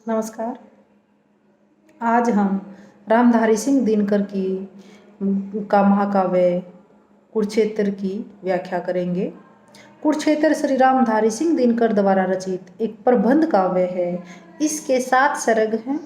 नमस्कार। आज हम रामधारी सिंह दिनकर की का महाकाव्य कुरुक्षेत्र की व्याख्या करेंगे। कुरुक्षेत्र श्री रामधारी सिंह दिनकर द्वारा रचित एक प्रबंध काव्य है। इसके 7 सर्ग हैं।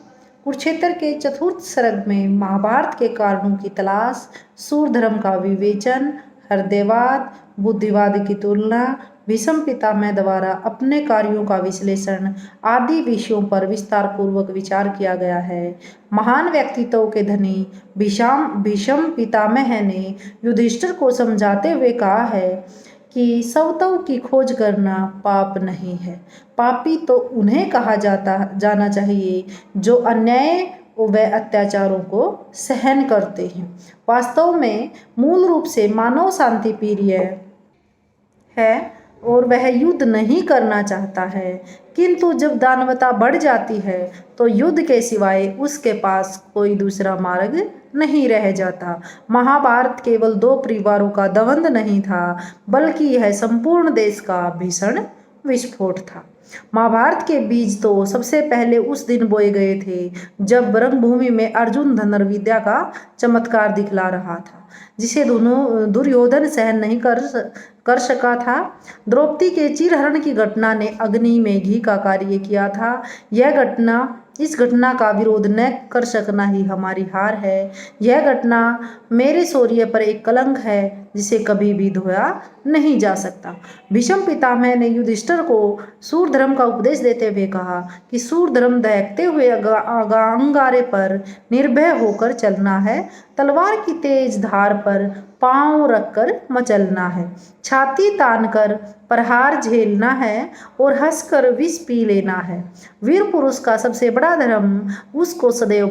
कुरुक्षेत्र के चतुर्थ सर्ग में महाभारत के कारणों की तलाश, सूर धर्म का विवेचन, हृदयवाद, बुद्धिवाद की तुलना, भीष्म पितामह द्वारा अपने कार्यों का विश्लेषण आदि विषयों पर विस्तार पूर्वक विचार किया गया है। महान व्यक्तित्व के धनी भीष्म पितामह ने युधिष्ठिर को समझाते हुए कहा है कि सवतव की खोज करना पाप नहीं है। पापी तो उन्हें कहा जाना चाहिए जो अन्याय व अत्याचारों को सहन करते हैं। वास्तव में मूल रूप से मानव शांति प्रिय है और वह युद्ध नहीं करना चाहता है, किंतु जब दानवता बढ़ जाती है तो युद्ध के सिवाय उसके पास कोई दूसरा मार्ग नहीं रह जाता। महाभारत केवल 2 परिवारों का द्वंद्व नहीं था, बल्कि यह संपूर्ण देश का भीषण विस्फोट था। महाभारत के बीज तो सबसे पहले उस दिन बोए गए थे जब रणभूमि में अर्जुन धनुर्विद्या का चमत्कार दिखला रहा था, जिसे दुर्योधन सहन नहीं कर सका था। द्रौपदी के चीरहरण की घटना ने अग्नि में घी का कार्य किया था। इस घटना का विरोध न कर सकना ही हमारी हार है। यह घटना मेरे शौर्य पर एक कलंक है जिसे कभी भी धोया नहीं जा सकता। भीष्म पितामह ने युधिष्ठिर को सूर धर्म का उपदेश देते हुए कहा कि सूर धर्म दहकते हुए अंगारे पर निर्भय होकर चलना है, तलवार की तेज धार पर पांव रखकर मचलना है, छाती तानकर प्रहार झेलना है और हंसकर विष पी लेना है। वीर पुरुष का सबसे बड़ा धर्म उसको सदैव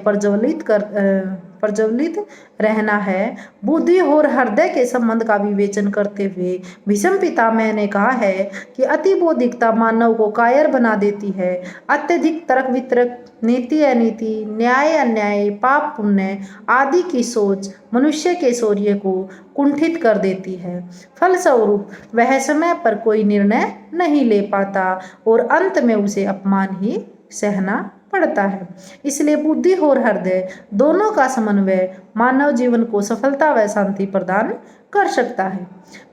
प्रज्वलित रहना है। बुद्धि और हृदय के संबंध का विवेचन करते हुए भीष्म पितामह ने कहा है कि अति बौद्धिकता मानव को कायर बना देती है। अत्यधिक तर्क वितर्क, नीति अनीति, न्याय अन्याय, पाप पुण्य आदि की सोच मनुष्य के शौर्य को कुंठित कर देती है। फलस्वरूप वह समय पर कोई निर्णय नहीं ले पाता और अंत में उसे अपमान ही सहना पड़ता है। इसलिए बुद्धि और हृदय दोनों का समन्वय मानव जीवन को सफलता व शांति प्रदान कर सकता है।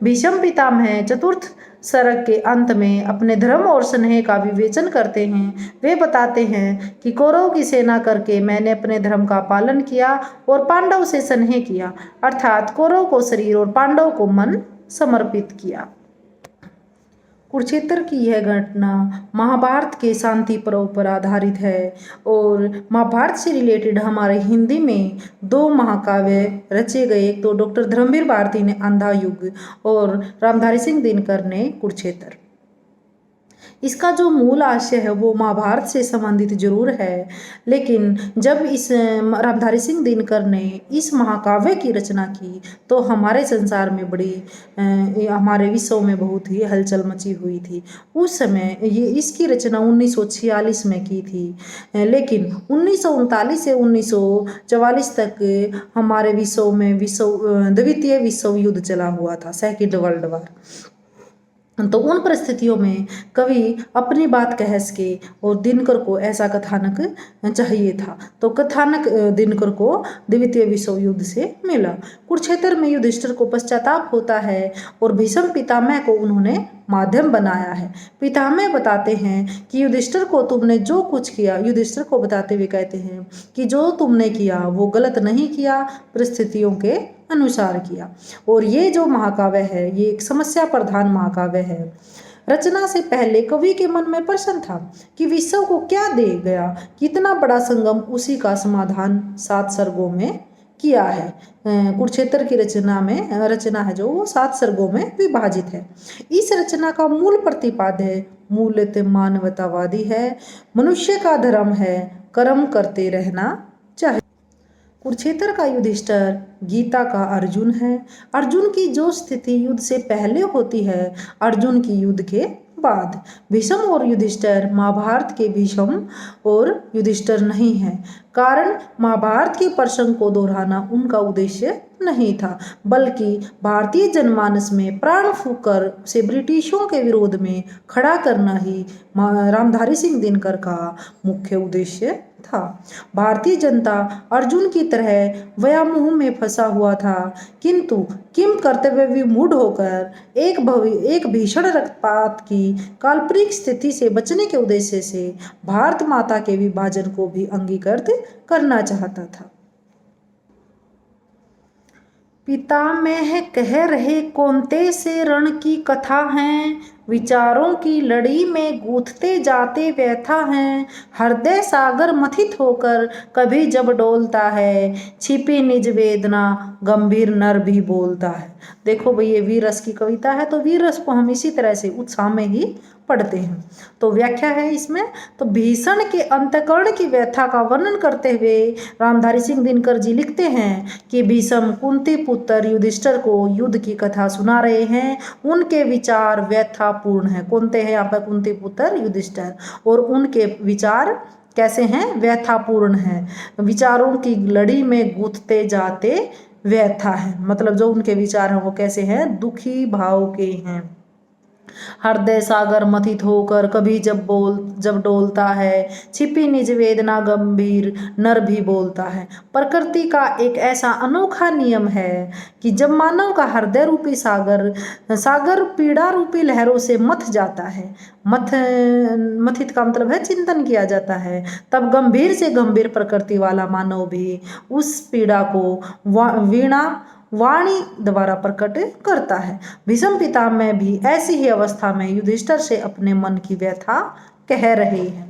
भीष्म पितामह चतुर्थ सर्ग के अंत में अपने धर्म और स्नेह का विवेचन करते हैं। वे बताते हैं कि कौरव की सेना करके मैंने अपने धर्म का पालन किया और पांडव से स्नेह किया, अर्थात कौरव को शरीर और पांडव को मन समर्पित किया। कुरुक्षेत्र की यह घटना महाभारत के शांति पर्व पर आधारित है और महाभारत से रिलेटेड हमारे हिंदी में 2 महाकाव्य रचे गए। एक तो डॉक्टर धर्मवीर भारती ने अंधा युग और रामधारी सिंह दिनकर ने कुरुक्षेत्र। इसका जो मूल आशय है वो महाभारत से संबंधित जरूर है, लेकिन जब इस रामधारी सिंह दिनकर ने इस महाकाव्य की रचना की तो हमारे संसार में हमारे विश्व में बहुत ही हलचल मची हुई थी। उस समय इसकी रचना 1946 में की थी, लेकिन 1939 से 1944 तक हमारे विश्व में द्वितीय विश्व युद्ध चला हुआ था, सेकेंड वर्ल्ड वॉर। तो उन परिस्थितियों में कवि अपनी बात कह सके और दिनकर को ऐसा कथानक चाहिए था, तो कथानक दिनकर को द्वितीय विश्व युद्ध से मिला। कुरुक्षेत्र में युधिष्ठिर को पश्चाताप होता है और भीष्म पितामह को उन्होंने माध्यम बनाया है। पितामह बताते हैं कि युधिष्ठिर को तुमने जो कुछ किया, युधिष्ठिर को बताते हुए कहते हैं कि जो तुमने किया वो गलत नहीं किया, परिस्थितियों के अनुसार किया। और ये जो महाकाव्य है ये एक समस्या प्रधान महाकाव्य है। रचना से पहले कवि के मन में प्रश्न था कि विश्व को क्या दे गया, कितना बड़ा संगम, उसी का समाधान 7 सर्गों में किया है। कुरुक्षेत्र की रचना है जो वो 7 सर्गों में विभाजित है। इस रचना का मूल प्रतिपाद्य मूलतः मानवतावादी है। मनुष्य का धर्म है कर्म करते रहना चाहिए। कुरुक्षेत्र का युधिष्ठिर गीता का अर्जुन है। अर्जुन की जो स्थिति युद्ध से पहले होती है, अर्जुन की युद्ध के बाद। भीष्म और युधिष्ठिर महाभारत के भीष्म और युधिष्ठिर नहीं है, कारण महाभारत के प्रसंग को दोहराना उनका उद्देश्य नहीं था, बल्कि भारतीय जनमानस में प्राण फूंकर से ब्रिटिशों के विरोध में खड़ा करना ही रामधारी सिंह दिनकर का मुख्य उद्देश्य था। भारतीय जनता अर्जुन की तरह व्यामोह में फंसा हुआ था, किंतु किम कर्तव्य विमूढ़ होकर एक भीषण रक्तपात की काल्पनिक स्थिति से बचने के उद्देश्य से भारत माता के विभाजन को भी अंगीकृत करना चाहता था। पितामह कह रहे कौन्तेय से रण की कथा है, विचारों की लड़ी में गूंथते जाते व्यथा हैं, हृदय सागर मथित होकर कभी जब डोलता है, छिपी निज वेदना गंभीर नर भी बोलता है। देखो भाई, ये वीर रस की कविता है, तो वीर रस को हम इसी तरह से उत्साह में ही पढ़ते हैं। तो व्याख्या है इसमें, तो भीषण के अंतकरण की व्यथा का वर्णन करते हुए रामधारी सिंह दिनकर जी लिखते हैं कि भीष्म कुंती पुत्र युधिष्ठिर को युद्ध की कथा सुना रहे हैं। उनके विचार व्यथापूर्ण हैं। कौनते हैं यहाँ पर? कुंती पुत्र युधिष्ठिर। और उनके विचार कैसे हैं? व्यथापूर्ण हैं। विचारों की लड़ी में गूंथते जाते व्यथा है, मतलब जो उनके विचार हैं वो कैसे हैं? दुखी भाव के हैं। हृदय सागर मथित होकर कभी जब डोलता है, छिपी निज वेदना गंभीर नर भी बोलता है। प्रकृति का एक ऐसा अनोखा नियम है कि जब मानव का हृदय रूपी सागर पीड़ा रूपी लहरों से मथ जाता है, मथित का मतलब है चिंतन किया जाता है, तब गंभीर से गंभीर प्रकृति वाला मानव भी उस पीड़ा को वीणा वाणी द्वारा प्रकट करता है। भीष्म पितामह भी ऐसी ही अवस्था में युधिष्ठिर से अपने मन की व्यथा कह रहे हैं।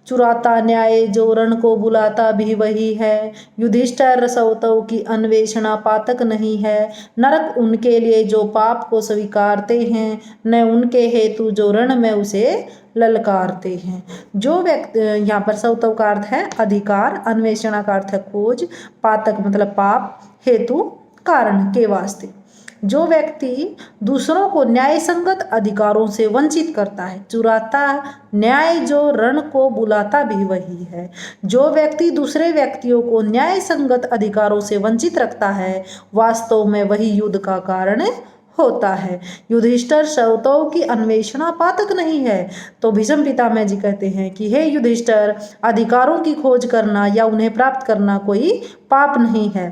चुराता न्याय जो रण को बुलाता भी वही है, युधिष्ठिर रसवतों की अन्वेषणा पातक नहीं है। नरक उनके लिए जो पाप को स्वीकारते हैं, न उनके हेतु जो रण में उसे ललकारते हैं। जो व्यक्ति, यहाँ पर सवतव का अर्थ है अधिकार, अन्वेषणा का अर्थ है खोज, पातक मतलब पाप, हेतु कारण के वास्ते। जो व्यक्ति दूसरों को न्याय संगत अधिकारों से वंचित करता है, चुराता न्याय जो रण को बुलाता भी वही है। जो व्यक्ति दूसरे व्यक्तियों को न्याय संगत अधिकारों से वंचित रखता है, वास्तव में वही युद्ध का कारण होता है। युधिष्ठिर सवतों की अन्वेषणा पातक नहीं है। तो भीष्म पितामह जी कहते हैं कि हे युधिष्ठिर, अधिकारों की खोज करना या उन्हें प्राप्त करना कोई पाप नहीं है।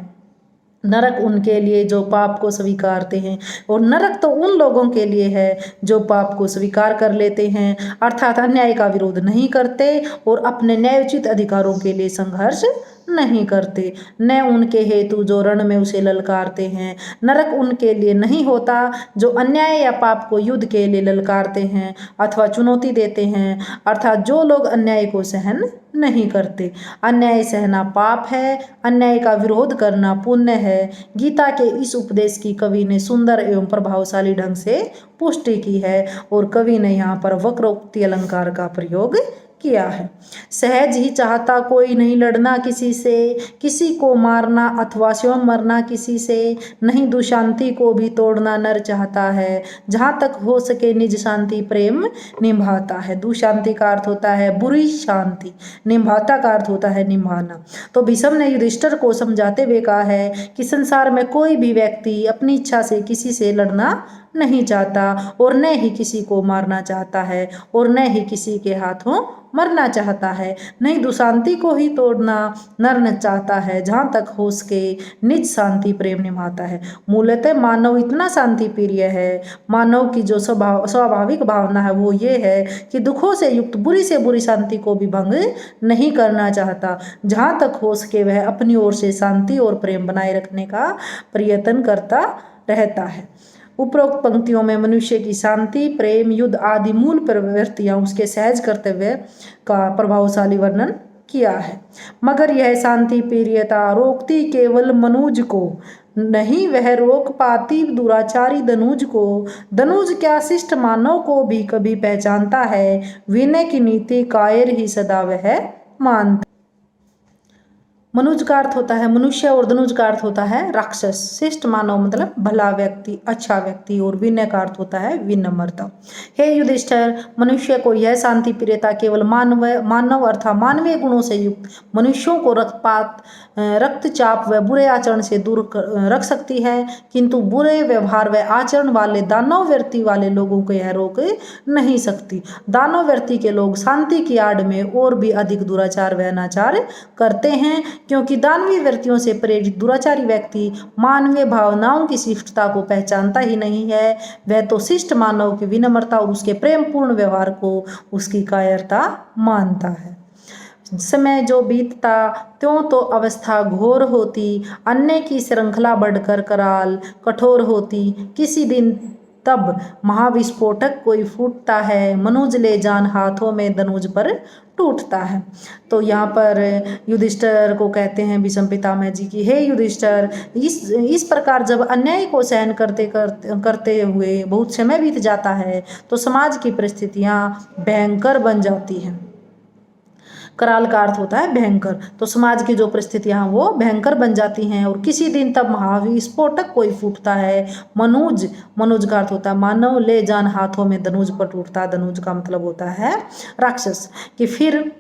नरक उनके लिए जो पाप को स्वीकारते हैं, और नरक तो उन लोगों के लिए है जो पाप को स्वीकार कर लेते हैं, अर्थात अन्याय का विरोध नहीं करते और अपने न्यायोचित अधिकारों के लिए संघर्ष नहीं करते। न उनके हेतु जो रण में उसे ललकारते हैं। नरक उनके लिए नहीं होता जो अन्याय या पाप को युद्ध के लिए ललकारते हैं अथवा चुनौती देते हैं, अर्थात जो लोग अन्याय को सहन नहीं करते। अन्याय सहना पाप है, अन्याय का विरोध करना पुण्य है। गीता के इस उपदेश की कवि ने सुंदर एवं प्रभावशाली ढंग से पुष्टि की है, और कवि ने यहाँ पर वक्रोक्ति अलंकार का प्रयोग किया है। सहज ही चाहता कोई नहीं लड़ना किसी से, किसी को मारना अथवा स्वयं मरना किसी से, नहीं दुशांति को भी तोड़ना नर चाहता है। जहाँ तक हो सके निज शांति प्रेम निभाता है। दुशांति का अर्थ होता है बुरी शांति, निभाता का अर्थ होता है निभाना। तो भीष्म ने युधिष्ठिर को समझाते हुए कहा है कि संसार में कोई भी व्यक्ति अपनी इच्छा से किसी से लड़ना नहीं चाहता, और न ही किसी को मारना चाहता है, और न ही किसी के हाथों मरना चाहता है। नहीं दुशांति को ही तोड़ना नर न चाहता है, जहाँ तक हो सके निज शांति प्रेम निभाता है। मूलतः मानव इतना शांति प्रिय है, मानव की जो स्वाभाविक भावना है वो ये है कि दुखों से युक्त बुरी से बुरी शांति को भी भंग नहीं करना चाहता। जहाँ तक हो सके वह अपनी ओर से शांति और प्रेम बनाए रखने का प्रयत्न करता रहता है। उपरोक्त पंक्तियों में मनुष्य की शांति प्रेम युद्ध आदि मूल प्रवृत्तियां उसके सहज कर्तव्य का प्रभावशाली वर्णन किया है। मगर यह शांति प्रियता रोकती केवल मनुज को नहीं, वह रोक पाती दुराचारी दनुज को। दनुज क्या शिष्ट मानव को भी कभी पहचानता है, विनय की नीति कायर ही सदा वह मानता। मनुज का अर्थ होता है मनुष्य और धनुज का अर्थ होता है राक्षस। शिष्ट मानव मतलब भला व्यक्ति, अच्छा व्यक्ति। और विनय का अर्थ होता है विनम्रता। हे युधिष्ठिर, मनुष्य को यह शांति प्रियता केवल मानव अर्थात मानवीय गुणों से युक्त मनुष्यों को रक्तचाप व बुरे आचरण से दूर रख सकती है, किंतु बुरे व्यवहार व आचरण वाले दानव वृत्ति वाले लोगों को यह रोक नहीं सकती। दानव वृत्ति के लोग शांति की आड़ में और भी अधिक दुराचार व अनाचार करते हैं, क्योंकि दानवीय वृत्तियों से प्रेरित दुराचारी व्यक्ति मानवीय भावनाओं की शिष्टता को पहचानता ही नहीं है। वह तो शिष्ट मानव की विनम्रता और उसके प्रेमपूर्ण व्यवहार को उसकी कायरता मानता है। समय जो बीतता त्यों तो अवस्था घोर होती, अन्य की श्रृंखला बढ़कर कराल कठोर होती। किसी दिन तब महाविस्फोटक कोई फूटता है, मनुज ले जान हाथों में धनुज पर टूटता है। तो यहाँ पर युधिष्ठिर को कहते हैं भीष्म पितामह जी की, हे युधिष्ठिर, इस प्रकार जब अन्याय को सहन करते हुए बहुत समय बीत जाता है तो समाज की परिस्थितियाँ भयंकर बन जाती हैं। कराल का अर्थ होता है भयंकर। तो समाज की जो परिस्थितियां वो भयंकर बन जाती हैं और किसी दिन तब महाविस्फोटक कोई फूटता है। मनुज का अर्थ होता है मानव, ले जान हाथों में धनुज पर टूटता। धनुज का मतलब होता है राक्षस। कि फिर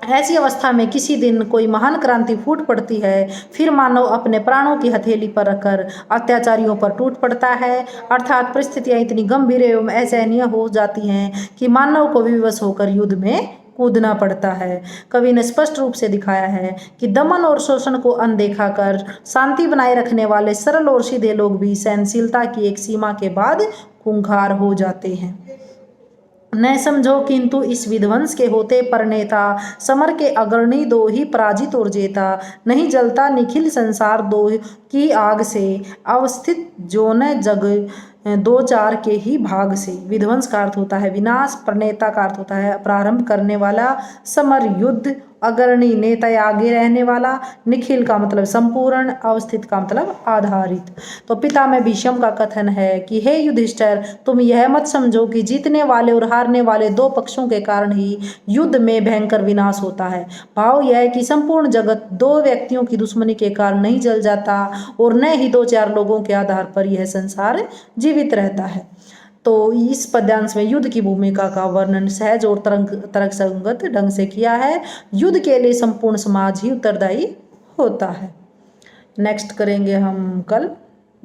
ऐसी अवस्था में किसी दिन कोई महान क्रांति फूट पड़ती है, फिर मानव अपने प्राणों की हथेली पर रखकर अत्याचारियों पर टूट पड़ता है। अर्थात परिस्थितियां इतनी गंभीर एवं असहनीय हो जाती हैं कि मानव को विवश होकर युद्ध में कूदना पड़ता है। कवि ने स्पष्ट रूप से दिखाया है कि दमन और शोषण को अनदेखा कर शांति बनाए रखने वाले सरल और सीधे लोग भी सहनशीलता की एक सीमा के बाद खूंखार हो जाते हैं। न समझो किंतु इस विध्वंस के होते परनेता, समर के अग्रणी दो ही पराजित और जेता। नहीं जलता निखिल संसार दो की आग से, अवस्थित जो न जग दो चार के ही भाग से। विध्वंस का अर्थ होता है विनाश, प्रणेता का अर्थ होता है प्रारंभ करने वाला, समर युद्ध, अग्रणी नेता या आगे रहने वाला, निखिल का मतलब संपूर्ण, अवस्थित का मतलब आधारित। तो पितामह भीष्म का कथन है कि हे युधिष्ठिर, तुम यह मत समझो कि जीतने वाले और हारने वाले दो पक्षों के कारण ही युद्ध में भयंकर विनाश होता है। भाव यह है कि संपूर्ण जगत दो व्यक्तियों की दुश्मनी के कारण नहीं जल जाता और न ही दो चार लोगों के आधार पर यह संसार जीवित रहता है। तो इस पद्यांश में युद्ध की भूमिका का वर्णन सहज और तर्कसंगत ढंग से किया है। युद्ध के लिए संपूर्ण समाज ही उत्तरदायी होता है। नेक्स्ट करेंगे हम कल।